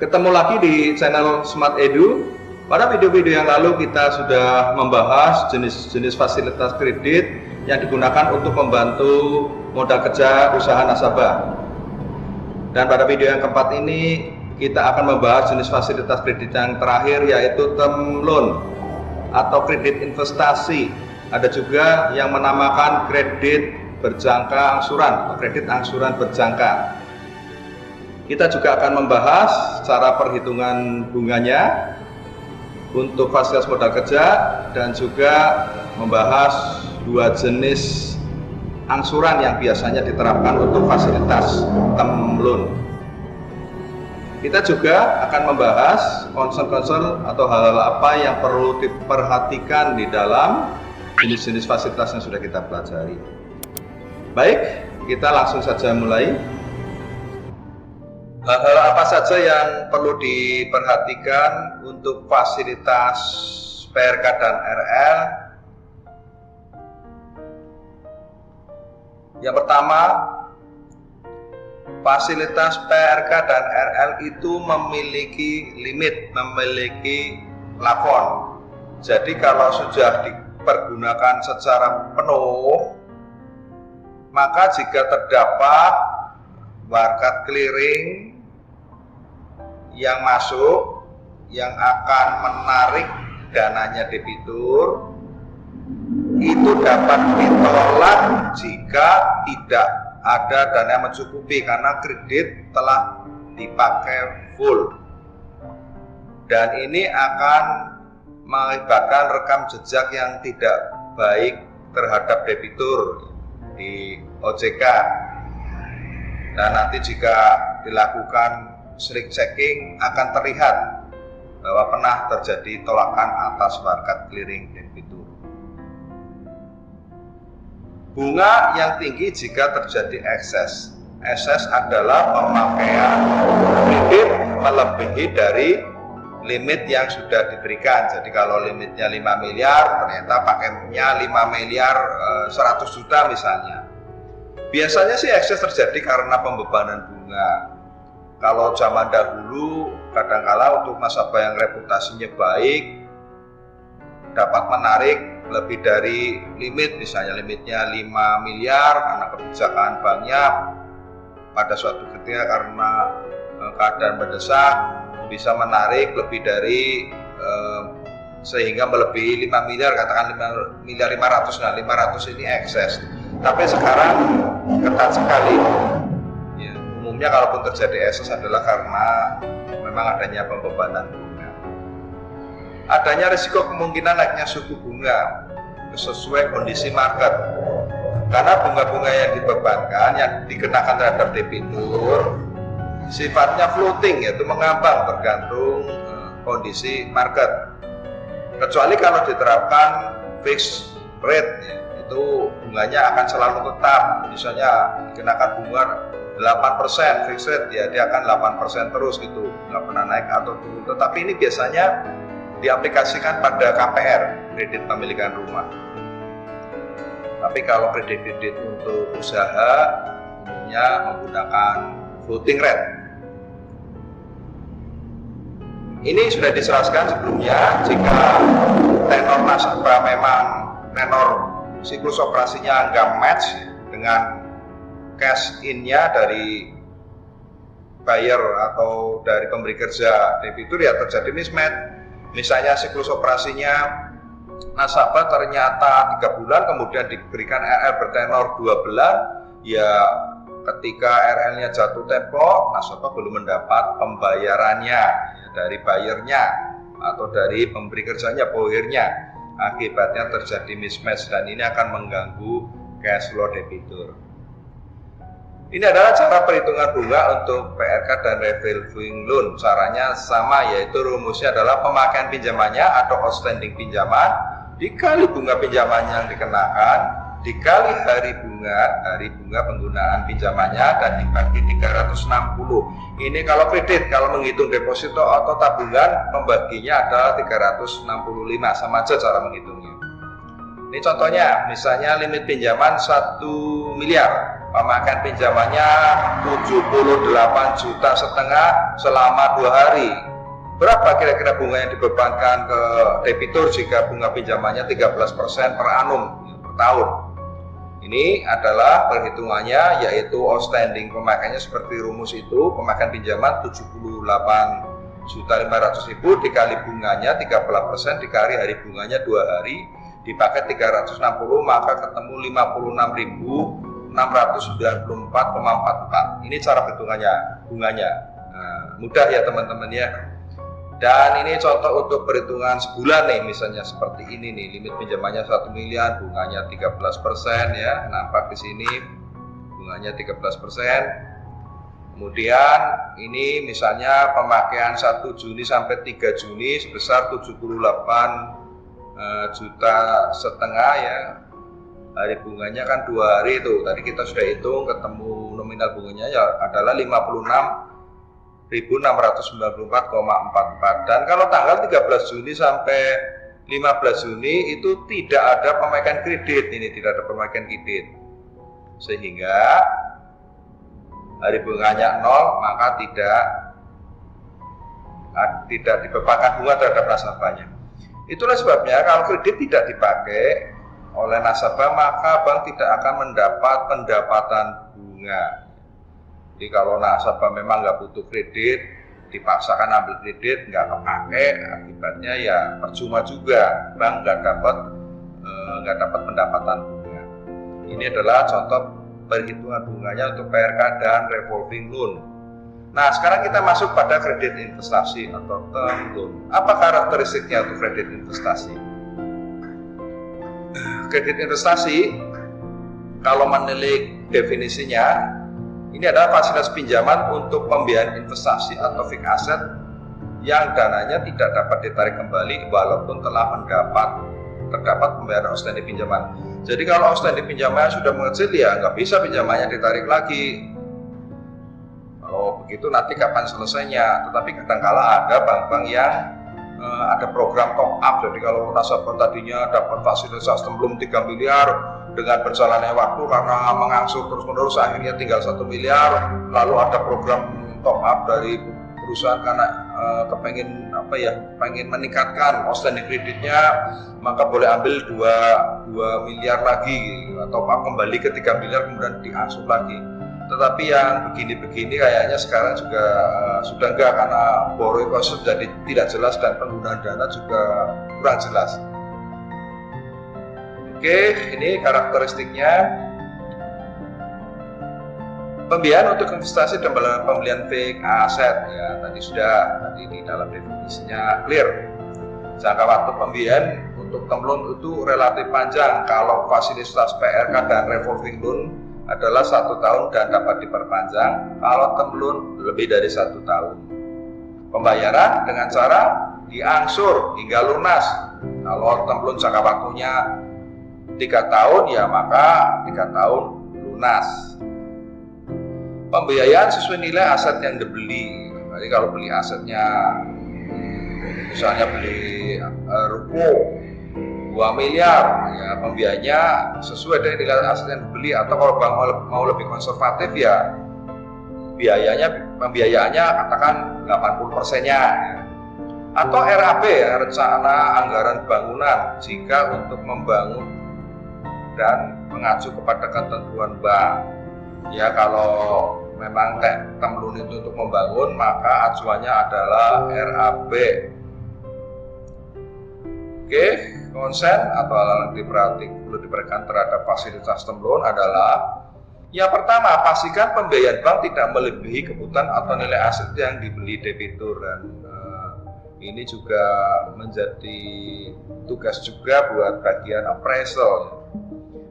Ketemu lagi di channel Smart Edu. Pada video-video yang lalu kita sudah membahas jenis-jenis fasilitas kredit yang digunakan untuk membantu modal kerja usaha nasabah. Dan pada video yang keempat ini kita akan membahas jenis fasilitas kredit yang terakhir, yaitu term loan atau kredit investasi. Ada juga yang menamakan kredit berjangka angsuran atau kredit angsuran berjangka. Kita juga akan membahas cara perhitungan bunganya untuk fasilitas modal kerja dan juga membahas dua jenis angsuran yang biasanya diterapkan untuk fasilitas term loan. Kita juga akan membahas concern-concern atau hal-hal apa yang perlu diperhatikan di dalam jenis-jenis fasilitas yang sudah kita pelajari. Baik, kita langsung saja mulai. Hal-hal apa saja yang perlu diperhatikan untuk fasilitas PRK dan RL? Yang pertama, fasilitas PRK dan RL itu memiliki limit, memiliki plafon. Jadi kalau sudah dipergunakan secara penuh, maka jika terdapat market clearing yang masuk yang akan menarik dananya debitur, itu dapat ditolak jika tidak ada dana yang mencukupi karena kredit telah dipakai full. Dan ini akan mengakibatkan rekam jejak yang tidak baik terhadap debitur di OJK. Dan nanti jika dilakukan slick checking akan terlihat bahwa pernah terjadi tolakan atas market clearing debitur. Bunga yang tinggi jika terjadi ekses. Ekses adalah pemakaian kredit melebihi dari limit yang sudah diberikan. Jadi kalau limitnya 5 miliar, ternyata pakainya 5 miliar 100 juta misalnya. Biasanya sih ekses terjadi karena pembebanan bunga. Kalau zaman dahulu, kadangkala untuk nasabah yang reputasinya baik, dapat menarik lebih dari limit, misalnya limitnya 5 miliar karena kebijakan banknya pada suatu ketika karena keadaan mendesak bisa menarik lebih dari sehingga melebihi 5 miliar, katakan 5 miliar 500. Nah, 500 ini ekses. Tapi sekarang ketat sekali. Ya, umumnya kalaupun terjadi ekses adalah karena memang adanya pembebanan bunga. Adanya risiko kemungkinan naiknya suku bunga sesuai kondisi market. Karena bunga-bunga yang dibebankan, yang dikenakan terhadap debitur, sifatnya floating, yaitu mengambang tergantung kondisi market. Kecuali kalau diterapkan fixed rate, ya, itu bunganya akan selalu tetap. Misalnya dikenakan bunga 8% fixed rate, ya dia akan 8% terus gitu, nggak pernah naik atau turun. Tetapi ini biasanya diaplikasikan pada KPR, kredit pemilikan rumah. Tapi kalau kredit-kredit untuk usaha umumnya menggunakan floating rate. Ini sudah dijelaskan sebelumnya, jika tenor nasabah memang tenor siklus operasinya nggak match dengan cash in-nya dari buyer atau dari pemberi kerja debitur, ya terjadi mismatch. Misalnya siklus operasinya nasabah ternyata 3 bulan, kemudian diberikan RL bertenor 2 bulan, ya ketika RL-nya jatuh tempo, nasabah belum mendapat pembayarannya ya, dari bayarnya atau dari pemberi kerjanya, buyer-nya. Akibatnya terjadi mismatch dan ini akan mengganggu cash flow debitur. Ini adalah cara perhitungan bunga untuk PRK dan revolving loan. Caranya sama, yaitu rumusnya adalah pemakaian pinjamannya atau outstanding pinjaman dikali bunga pinjaman yang dikenakan dikali hari bunga penggunaan pinjamannya dan dibagi 360. Ini kalau kredit. Kalau menghitung deposito atau tabungan, pembaginya adalah 365, sama aja cara menghitungnya. Ini contohnya, misalnya limit pinjaman 1 miliar. pemakaian pinjamannya 78,5 juta selama 2 hari. Berapa kira-kira bunga yang dibebankan ke debitur jika bunga pinjamannya 13% per annum per tahun? Ini adalah perhitungannya, yaitu outstanding pemakaiannya seperti rumus itu, pemakaian pinjaman 78.500.000 dikali bunganya 13% dikali hari bunganya 2 hari dipakai 360, maka ketemu 56.694,44. Ini cara perhitungannya bunganya. Nah, mudah ya teman-teman ya. Dan ini contoh untuk perhitungan sebulan nih, misalnya seperti ini nih, limit pinjamannya 1 miliar, bunganya 13% ya, nampak di sini bunganya 13%. Kemudian ini misalnya pemakaian 1 Juni sampai 3 Juni sebesar 78,5 juta ya. Hari bunganya kan 2 hari itu. Tadi kita sudah hitung, ketemu nominal bunganya ya adalah 56.694,44. Dan kalau tanggal 13 Juni sampai 15 Juni itu tidak ada pemakaian kredit, ini tidak ada pemakaian kredit. Sehingga hari bunganya 0, maka tidak dibebankan bunga terhadap nasabahnya. Itulah sebabnya kalau kredit tidak dipakai oleh nasabah, maka bank tidak akan mendapat pendapatan bunga. Jadi kalau nasabah memang nggak butuh kredit, dipaksakan ambil kredit, nggak kepake, akibatnya ya percuma juga, bank nggak dapat pendapatan bunga. Ini adalah contoh perhitungan bunganya untuk PRK dan revolving loan. Nah, sekarang kita masuk pada kredit investasi atau term loan. Apa karakteristiknya untuk kredit investasi? Kredit investasi, kalau menilik definisinya, ini adalah fasilitas pinjaman untuk pembiayaan investasi atau fixed asset yang dananya tidak dapat ditarik kembali walaupun telah terdapat pembayaran outstanding pinjaman. Jadi kalau outstanding pinjamannya sudah mengecil, ya nggak bisa pinjamannya ditarik lagi. Kalau begitu nanti kapan selesainya? Tetapi kadang-kala ada bank-bank yang ada program top up. Jadi kalau nasabah tadinya dapat fasilitas belum 3 miliar, dengan berjalannya waktu karena mengangsur terus-menerus akhirnya tinggal 1 miliar, lalu ada program top up dari perusahaan karena pengen meningkatkan outstanding kreditnya, maka boleh ambil 2 miliar lagi atau kembali ke 3 miliar kemudian diangsur lagi. Tetapi yang begini-begini kayaknya sekarang juga sudah enggak, karena borrowing cost jadi tidak jelas dan penggunaan dana juga kurang jelas. Oke, ini karakteristiknya. Pembiayaan untuk investasi dan pembelian fixed aset ya, tadi di dalam definisinya clear. Jangka waktu pembiayaan untuk term loan itu relatif panjang. Kalau fasilitas PRK dan revolving loan adalah 1 tahun dan dapat diperpanjang. Kalau term loan lebih dari 1 tahun. Pembayaran dengan cara diangsur hingga lunas. Kalau term loan jangka waktunya 3 tahun ya maka 3 tahun lunas. Pembiayaan sesuai nilai aset yang dibeli. Jadi kalau beli asetnya, misalnya beli ruko 2 miliar, ya pembiayanya sesuai dengan nilai aset yang dibeli. Atau kalau bank mau lebih konservatif ya pembiayaannya katakan 80%-nya. Atau RAB ya, rencana anggaran bangunan, jika untuk membangun dan mengacu kepada ketentuan bank. Ya kalau memang term loan itu untuk membangun, maka acuannya adalah RAB. Oke, konsen atau hal yang perlu diperhatikan terhadap fasilitas term loan adalah yang pertama, pastikan pembiayaan bank tidak melebihi kebutuhan atau nilai aset yang dibeli debitur. Dan ini juga menjadi tugas juga buat bagian appraisal.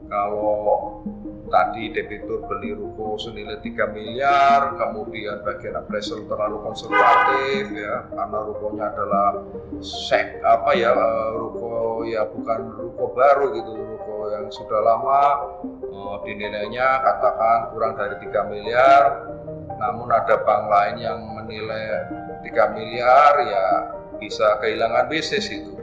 Kalau tadi debitur beli ruko senilai 3 miliar, kemudian bagian appraisal terlalu konservatif ya, karena rukonya adalah ruko ya bukan ruko baru gitu, ruko yang sudah lama, dinilainya katakan kurang dari 3 miliar, namun ada bank lain yang menilai 3 miliar, ya bisa kehilangan bisnis itu.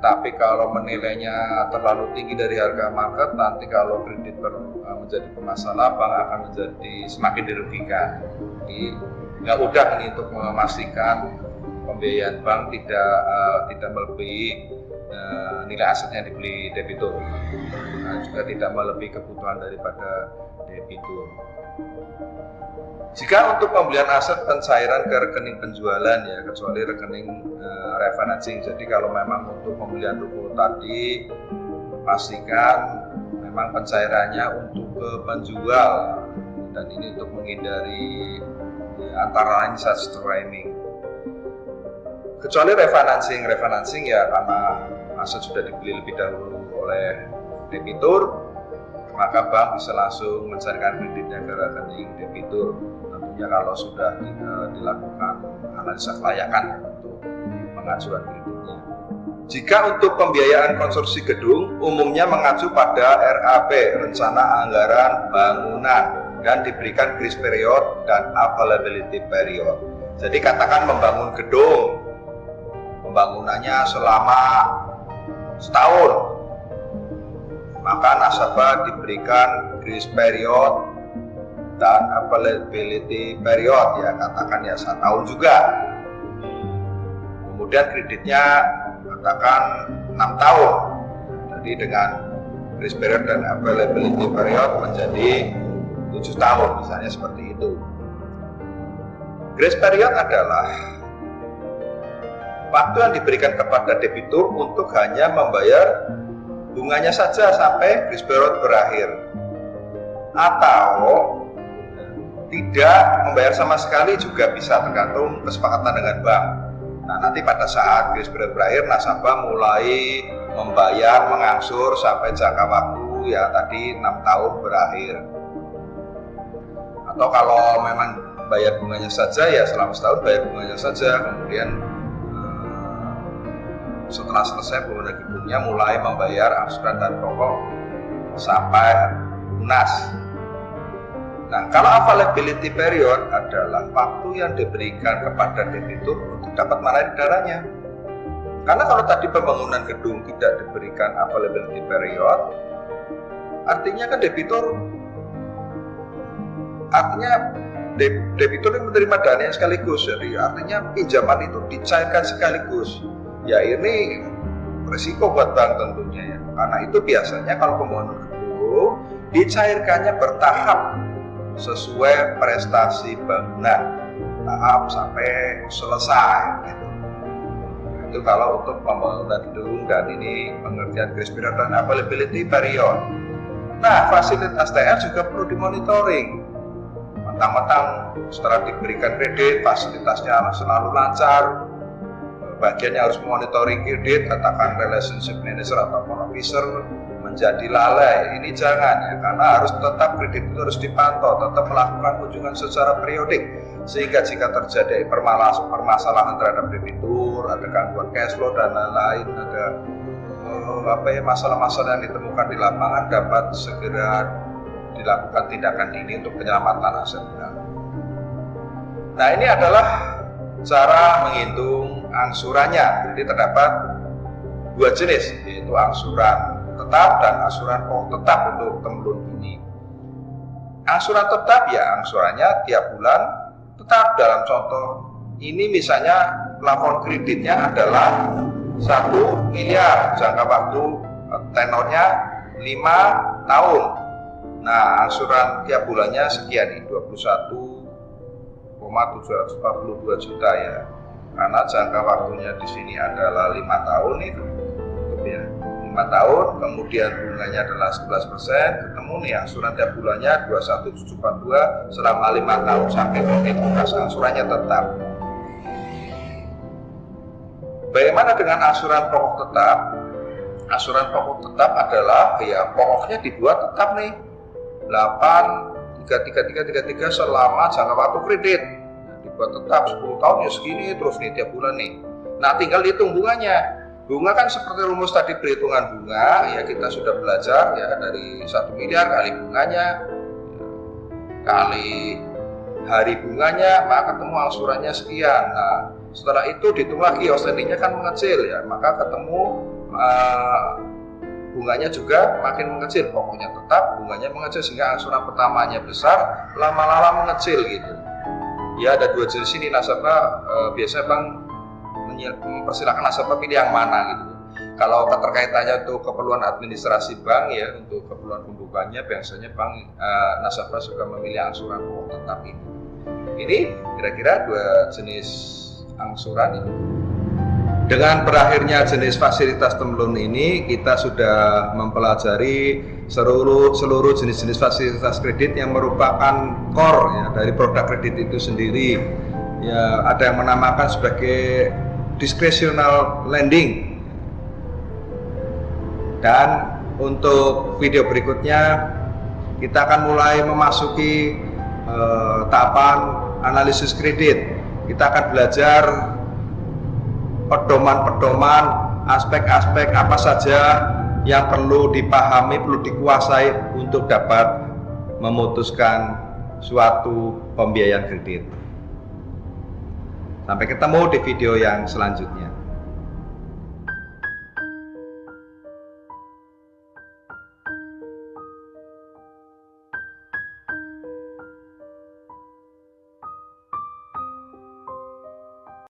Tapi kalau menilainya terlalu tinggi dari harga market, nanti kalau kredit menjadi bermasalah, bank akan menjadi semakin dirugikan. Jadi nggak mudah ini untuk memastikan pembiayaan bank tidak melebihi nilai asetnya yang dibeli debitur, juga tidak melebihi kebutuhan daripada debitur. Jika untuk pembelian aset pencairan ke rekening penjualan ya, kecuali rekening refinancing. Jadi kalau memang untuk pembelian ruko tadi, pastikan memang pencairannya untuk ke penjual, dan ini untuk menghindari antara lain subprime. Kecuali refinancing ya, karena aset sudah dibeli lebih dahulu oleh debitur, maka bank bisa langsung mencairkan kreditnya ke rekening debitur. Tentunya kalau sudah dilakukan analisa kelayakan untuk pengajuan kreditnya. Jika untuk pembiayaan konstruksi gedung, umumnya mengacu pada RAP, Rencana Anggaran Bangunan, dan diberikan grace period dan availability period. Jadi katakan membangun gedung, pembangunannya selama setahun, maka nasabah diberikan grace period dan availability period ya, katakan ya 1 tahun juga. Kemudian kreditnya katakan 6 tahun. Jadi dengan grace period dan availability period menjadi 7 tahun misalnya, seperti itu. Grace period adalah waktu yang diberikan kepada debitur untuk hanya membayar bunganya saja sampai grace period berakhir, atau tidak membayar sama sekali juga bisa, tergantung kesepakatan dengan bank. Nah, nanti pada saat grace period berakhir, nasabah mulai membayar mengangsur sampai jangka waktu ya tadi 6 tahun berakhir. Atau kalau memang bayar bunganya saja ya selama setahun bayar bunganya saja, kemudian setelah selesai pembayaran gedungnya mulai membayar angsuran dan pokok sampai lunas. Nah, kalau availability period adalah waktu yang diberikan kepada debitur untuk dapat menarik dananya. Karena kalau tadi pembangunan gedung tidak diberikan availability period, artinya kan debitur yang menerima dana sekaligus, jadi artinya pinjaman itu dicairkan sekaligus. Ya ini risiko buat bank tentunya ya. Karena itu biasanya kalau pembangunan gedung dicairkannya bertahap sesuai prestasi bangunan, tahap sampai selesai gitu. Itu kalau untuk pembangunan gedung, dan ini pengertian grace period dan availability period. Nah, fasilitas TR juga perlu dimonitoring. Mentang-mentang setelah diberikan kredit fasilitasnya selalu lancar, bagiannya harus monitoring kredit, katakan relationship manager atau officer menjadi lalai. Ini jangan ya, karena harus tetap kredit itu harus dipantau, tetap melakukan kunjungan secara periodik, sehingga jika terjadi permasalahan terhadap debitur, ada gangguan cash flow dan lain-lain, ada masalah-masalah yang ditemukan di lapangan, dapat segera dilakukan tindakan dini untuk penyelamatan asetnya. Nah, ini adalah cara menghitung angsurannya. Jadi terdapat 2 jenis, yaitu angsuran tetap dan angsuran pokok tetap untuk term loan ini. Angsuran tetap ya angsurannya tiap bulan tetap. Dalam contoh ini misalnya plafon kreditnya adalah 1 miliar, jangka waktu tenornya 5 tahun. Nah, angsuran tiap bulannya sekian nih, 21,742 juta ya. Karena jangka waktunya di sini adalah 5 tahun itu. Ya, 5 tahun, kemudian bunganya adalah 11%, ketemu nih angsuran tiap bulannya 21,742 selama 5 tahun sampai menit lunas, angsurannya tetap. Bagaimana dengan angsuran pokok tetap? Angsuran pokok tetap adalah ya pokoknya dibuat tetap nih 8,3333 selama jangka waktu kredit. Nah, dibuat tetap 10 tahun ya segini terus nih tiap bulan nih. Nah, tinggal hitung bunganya. Bunga kan seperti rumus tadi perhitungan bunga ya, kita sudah belajar ya, dari 1 miliar kali bunganya kali hari bunganya maka ketemu angsurannya sekian. Nah, setelah itu dihitung lagi outstandingnya kan mengecil ya, maka ketemu bunganya juga makin mengecil, pokoknya tetap bunganya mengecil sehingga angsuran pertamanya besar, lama-lama mengecil gitu. Ya ada dua jenis ini nasabah, biasanya bank mempersilahkan nasabah pilih yang mana gitu. Kalau keterkaitannya untuk keperluan administrasi bank ya, untuk keperluan pembukaannya biasanya bank nasabah suka memilih angsuran pokok tetap ini. Ini kira-kira dua jenis angsuran ini. Dengan berakhirnya jenis fasilitas term loan ini, kita sudah mempelajari seluruh jenis-jenis fasilitas kredit yang merupakan core ya, dari produk kredit itu sendiri. Ya, ada yang menamakan sebagai discretional lending. Dan untuk video berikutnya kita akan mulai memasuki tahapan analisis kredit. Kita akan belajar pedoman-pedoman, aspek-aspek apa saja yang perlu dipahami, perlu dikuasai untuk dapat memutuskan suatu pembiayaan kredit. Sampai ketemu di video yang selanjutnya.